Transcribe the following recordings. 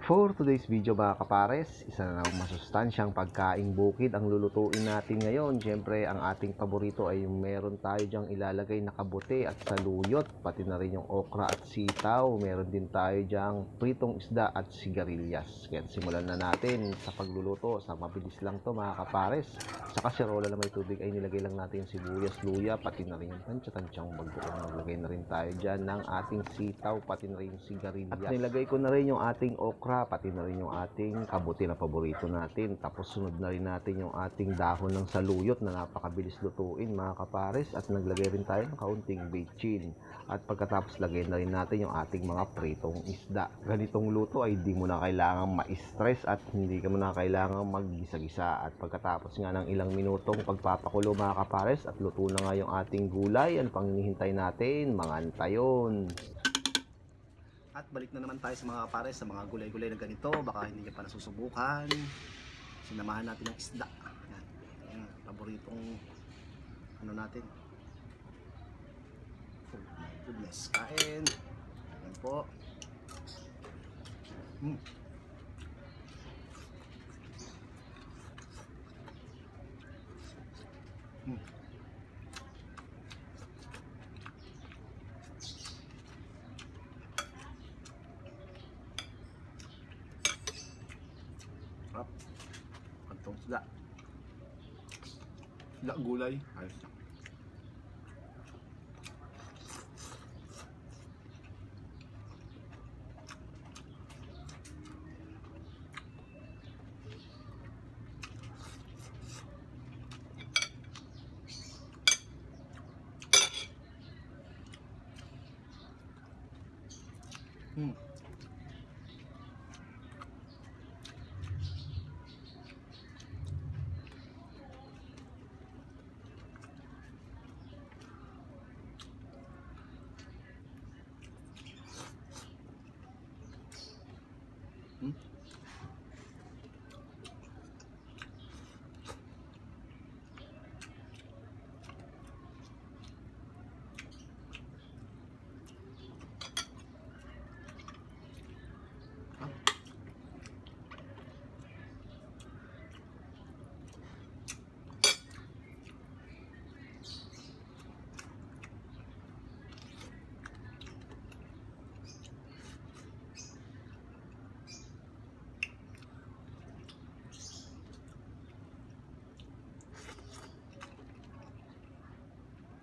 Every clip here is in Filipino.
For today's video mga kapares, isa na namang masustansyang pagkaing bukid ang lulutuin natin ngayon. Siyempre, ang ating paborito ay yung meron tayo dyang ilalagay na kabote at saluyot, pati na rin yung okra at sitaw. Meron din tayo dyang pritong isda at sigarilyas. Kaya simulan na natin sa pagluluto. Sa mabilis lang to mga kapares. Sa kaserola na may tubig ay nilagay lang natin yung sibuyas, luya, pati na rin yung tansya-tansyang bagoong. Naglagay na rin tayo dyan ng ating sitaw, pati na rin yung sigarilyas. At nilagay ko na rin yung ating okra, pati na rin yung ating kabuti na paborito natin. Tapos sunod na rin natin yung ating dahon ng saluyot na napakabilis lutuin mga kapares. At naglagay rin tayo ng kaunting bechin. At pagkatapos lagay na rin natin yung ating mga pritong isda. Ganitong luto ay di mo na kailangang ma-stress at hindi ka mo na kailangang mag-gisa-gisa. At pagkatapos nga ng ilang minutong pagpapakulo mga kapares at luto na nga yung ating gulay, ang panginihintay natin, mga antayon. At balik na naman tayo sa mga kapares, sa mga gulay-gulay na ganito. Baka hindi nyo pa nasusubukan. Sinamahan natin ng isda. Yan. Yan. Paboritong ano natin. Oh my goodness. Kain. Yan po. Sarap. Kantong isda. Isda gulay. Ayos na.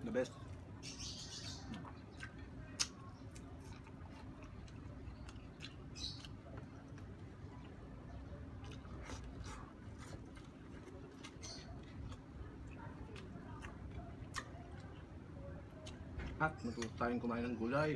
The best. At natuto tayong kumain ng gulay.